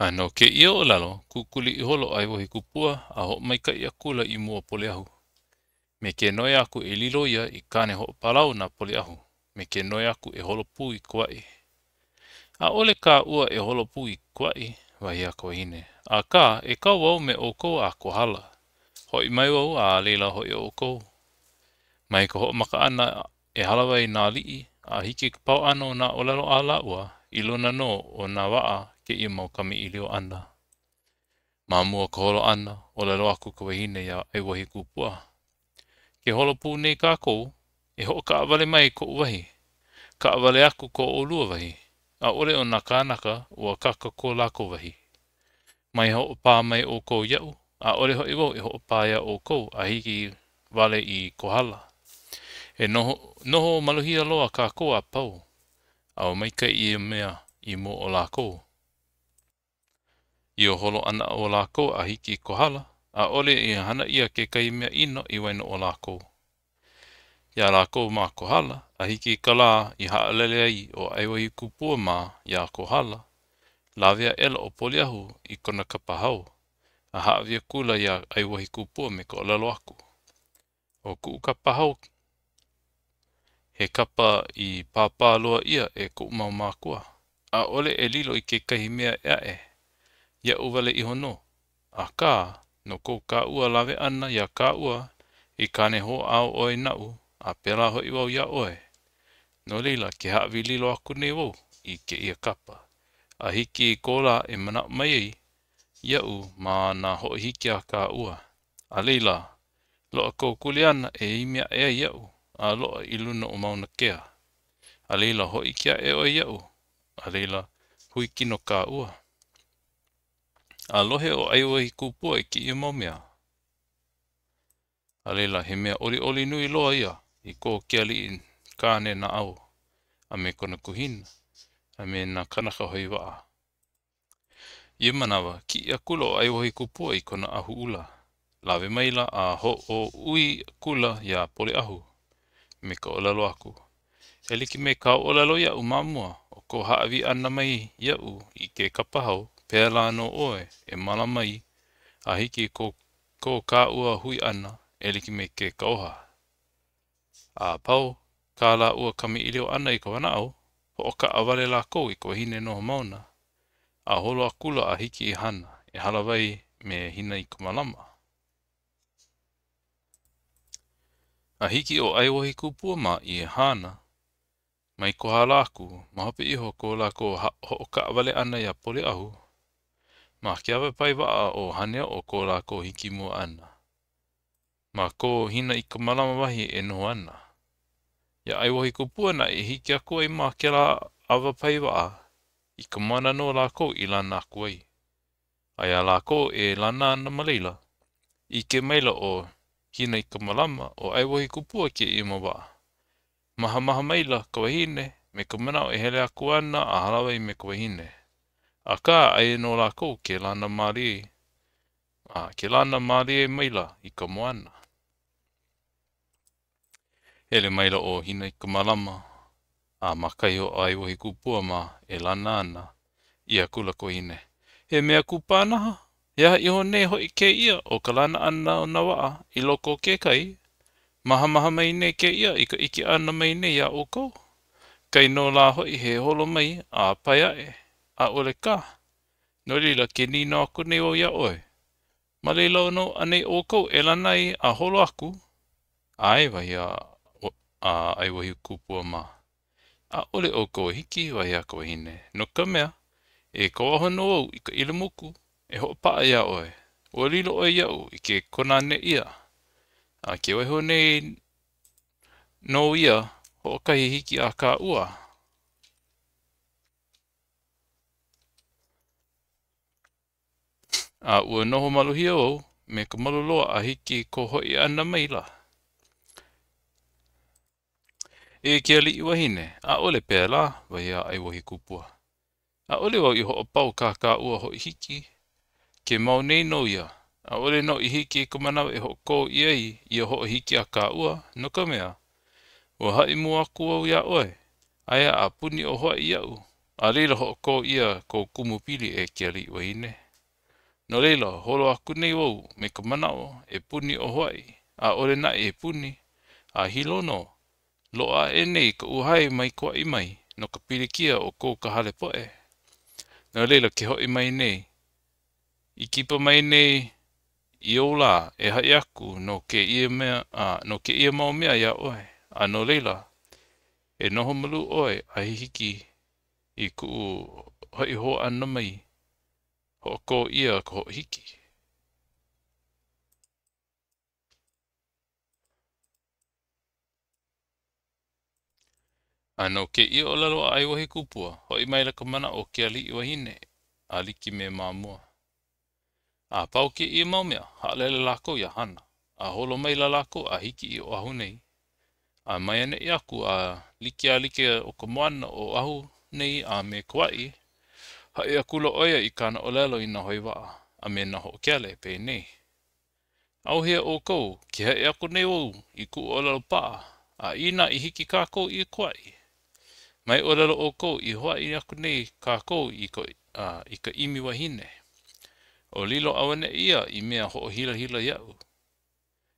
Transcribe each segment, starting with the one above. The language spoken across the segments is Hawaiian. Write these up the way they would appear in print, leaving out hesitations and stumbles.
Ano ke ia o lalo, kukuli I holo ai wahi kupua a ho maika ia kula I mua pole ahu. Me ke noi aku e lilo ia I kane ho palau na pole ahu. Me ke noi aku e holo pui kuai. A ole ka ua e holo pui kuai, wahi a hine. A ka e kau wau me o kou a kohala. Hoi mai wau a leila hoi o kou. Mai ka ho maka ana e halawai nā lii, a hiki ka pau ano na olelo a laua, ilona no o na waa ke ia mau kami ilio ana. Ma mua ka holo ana, o lalo aku ka wahine ia ai wahi kupua. Ke holo pū nei kā kou, e ho ka awale mai ko wahi. Ka awale aku ko o lua wahi. A ole o naka anaka ua kaka ko lako wahi. Mai ho pā mai o kou iau, a ole ho iwo e ho pā ia o kou a hiki wale I kohala. E noho maluhia loa kā kou a pau. Au maika I mea I mo o lako. I o holo ana o lako a hiki kohala, a ole I hana ia ke kai mea ino I waino o lako. Ia lako ma kohala, a hiki kala I haalele ai o aiwahi kupua ma ia kohala. Lavia ela o poliahu I kona kapahau, a haavia kula ia aiwahi kupua me ko lalo aku. O ku kapahau, he kapa I pāpāloa ia e ku mau mākua. A ole e lilo I ke kahimea ea ia uvale I hono. A ka, no ko ka ua lave ana ia ka ua, I kane ho au oe nau, a pela ho I wau ia oe. No leila ke haawi lilo aku nei wau, I ke ia kapa. A hiki I kola e mana mai ei, iau ma na ho hiki a ka ua. A leila, loa kou kuliana e imea ea iau, a loa I luna o mauna kea. A leila ho ikia e oe iau, a leila hui kino ka ua. A lohe o aiwahi kupua I ki I mau mea. A leila he mea oli nui loa ia, I ko kia li kāne na au, a me kona kuhina, a me na kanaka hoi waa. Ia manawa, ki ia kula o aiwahi kupua I kona ahu ula. Lawe maila a ho o ui kula ia pole ahu, me ka olalo aku. E liki me ka olalo ia umamua, o ko haawi ana mai iau I ke kapahau, pēla no oe, e mala mai, a hiki ko ka ua hui ana, e liki me ke kauha. A pau, ka la ua kami ilio ana I ka wanao, ho o ka awale la kou I ko hine no mauna. A holo akula a hiki I hana, e halawai me hina I kumalama. A hiki o aiwahi kupua ma I hana, mai ko hala aku, mahope iho ko la ko ho o ka awale ana ia pole ahu. Ma ke awe pai waa o hanea o ko la ko hiki mua ana. Ma ko hina I kumalama wahi e no ana. Ia aiwahi kupua na e hiki aku ai ma ke la awa pai waa. I ka mana no lako I lana aku ai. Ai lako e lana ana maleila. I ke maila o hina I ka malama o aiwahi kupua ke I mawaa. Maha maila ka wahine me ka manao e hele aku ana a halawai me ka wahine. A ka ai no lako ke lana marie. Ke lana marie maila I ka moana. Hele maila o hina I ka malama. A makai o aiwahi kupua ma e lana ana. Ia kula ko hine. He mea kupanaha? Ia iho ne hoi ke ia o ka lana ana o na waa I loko ke kai. Maha mai ne ke ia I ka iki ana mai ne ia o kou. Kai no la hoi he holo mai a paya e. A ole ka. No lila ke nino aku ne o ia oe. Ma leila no ane o kou e lanai a holo aku. Ai wahi a aiwahi kupua ma. A ole o kou hiki wahi a kou hine. No ka mea. E ko ahono au I ka ilamuku, e ho paa ia oe. O lilo oe iau I ke konane ia. A ke waiho nei no ia, ho kahi hiki a ka ua. A ua noho maluhia au, me ka maluloa a hiki ko hoi ana maila. E ke ali I wahine, a ole pēla, wahi a aiwahi kupua. A ole wau I ho pau ka ua hoi hiki, ke mau nei no ia. A ole no I hiki ka manawa e ho ko iai I ho hiki a ka ua, no ka mea. O hai mua aku au ia oe. Aia a puni o hoa iau. A leila ho'oko ia ko kumupili e kia li wahine. No leila, holo aku nei wau me ka manao e puni o Hawaii, a ole na e puni, a hilono, loa e nei ka uhai mai kua i mai, no ka pilikia o kou ka hale poe. No leila ke hoi mai nei, i kipa mai nei i ola e hai aku no ke ia mea, no ke ia mau mea ia oe, a no leila, e noho malu oe a hiki i ku hoi ho ana mai, ho ko ia ko hiki. Ano ke ia o lalo ai wahi kupua, hoi mai la ka mana o ke ali i wahine, a liki me mamua. A pau ke ia mau mea, haalele lako ia hana, a holo mai la lako a hiki i o ahu nei. A mai ane i aku a like o ka moana o ahu nei a me kuai, hai aku lo oia i kana o lalo i na hoi waa, a me na ho keale pe nei. Au hea o kou, ki hai aku nei wau i ku o lalo paa, a ina i hiki kako i kuai. Mai o lalo o kou i hoa i aku nei kako i ka imi wahine. O lilo awane ia i mea ho hila hila iau.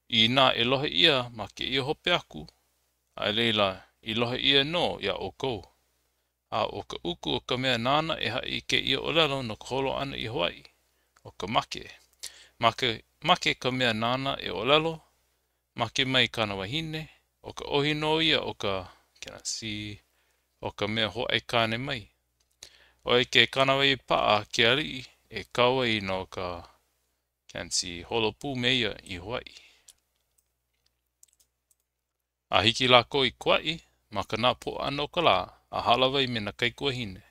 I nā e lohe ia ma ke ia hope aku, a leila i lohe ia no ia o kou. A o ka uku o ka mea nana e hai ke ia o lalo no ka holo ana i Hawaii, o ka make. Make ka mea nana e o lalo, make mai kana wahine, o ka ohino ia o ka, o ka mea ho ai kane mai. O e ke kanawai paa ke ali e kaua i no ka holo pū meia i Hawaii. A hiki lako i kuai, ma ka nā po ana o ka la, a halawai me na kaikua hine.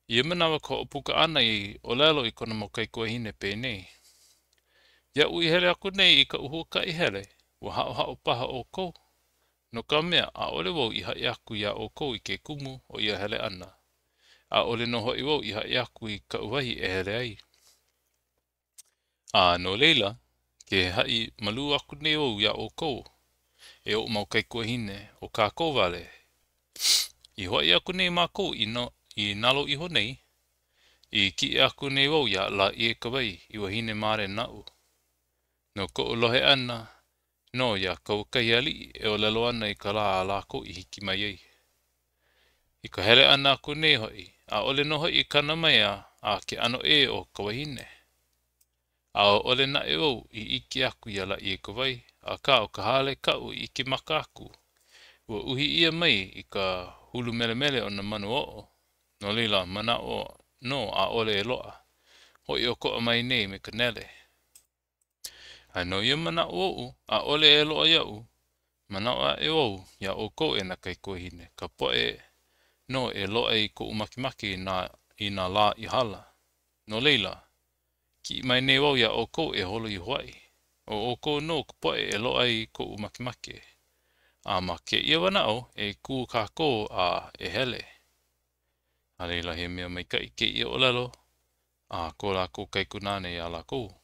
Ia manawa ko o puka ana i o lelo i kona mo kaikua hine pe nei. Ia ui hele aku nei i ka uhua ka i hele, wa hao paha o kou. No ka mea a ole wau i hai aku ia o kou i ke kumu o ia hele ana. A ole no hoi wau i hai aku i ka uwahi e hele ai. A no leila, ke hai malu aku nei wau ia o kou, e o mau kaikua hine o ka kou wale. I hoi aku nei mā kou i nalo iho nei, i ki aku nei wau ia la i e kawai i wahine mare nau. No ko o lohe ana, no ia kau kai ali e o lelo ana i ka la lako i hiki mai ei. I ka hele ana aku nei hoi, a ole no hoi i kana mai a ke ano e o ka wahine. A ole na e wau i iki aku ia la i e kawai, a ka o ka hale kau i ke maka aku. Ua uhi ia mai i ka hulu mele mele o na manu o. No leila mana o no a ole e loa. Hoi o koa mai nei me ka nele. A no ia mana o a ole e loa iau. Mana o a e wau ia o ko e na kai kohine. Ka poe no e loa i ko umakimaki i na la i hala. No leila, ki mai nei wau ia o ko e holo i Hawaii. O ko no ka poe e loa i ko umakimaki. A ma ke ia wanao e ku kako a e hele. A leila he mea mai kai ke ia o lalo, a ko lako kai kunane a lako.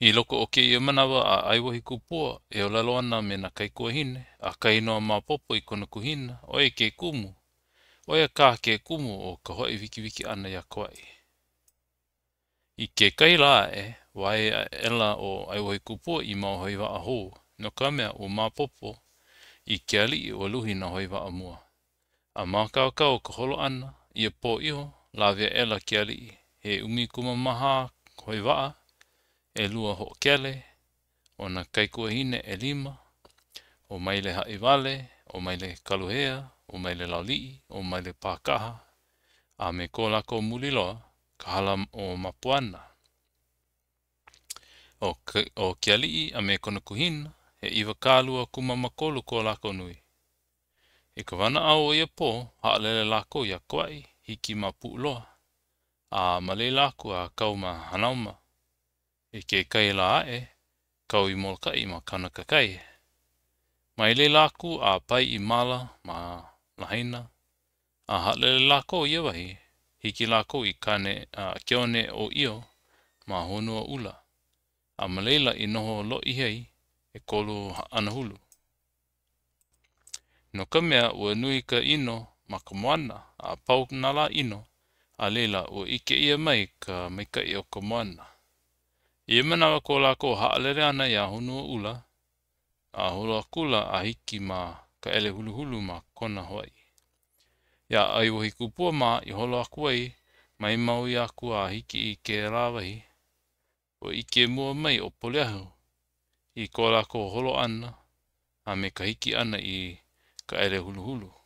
I loko o ke ia manawa a aiwahi kupua e o lalo ana me na kai kuahine, a kai noa mā popo i kona kuhina, o e ke kumu, o e ka ke kumu o ka hoi wiki wiki ana ia kwai. I ke kai la wae ela o aiwahi kupua i mau hoi wa a hou, no ka mea o mā popo i ke ali o luhi na hoi wa a mua. A mā kau ka holo ana, ia po iho, la vea ela ke ali, he umikuma maha hoi waa, e lua ho kele, o na kaikua hine e 5, o maile ha'iwale, o maile kaluhea, o maile laulii, o maile pākaha, a me ko lako muliloa, ka hala o mapuana. O ke alii a me kona kuhina, he iwa kālua kuma makolu ko lako nui. E ka wana au o ia po, haalele lako ia kwai, hiki ma puuloa, a malei lako a kau ma hanauma. E ke kai la kau i molkai ma kana kakai. Mai le laku a pai i mala ma lahaina. A halele lako ia wahi, hiki lako i kane keone o io ma honua ula. A malela i noho lo i hei e kolu anahulu. No ka mea ua nui ka ino ma ka moana a pau na la ino a leila o ike ia mai ka maika i o ka moana. Ia manawa ko lako haalere ana ia honua ula, a holo kula a hiki ma ka ele hulu hulu ma kona hoi. Ia ai wahi kupua ma i holo aku ai, mai mau i aku a hiki i ke rawahi, o ike mua mai o poleahu, i ko lako holo ana, a me ka hiki ana i ka ele hulu hulu.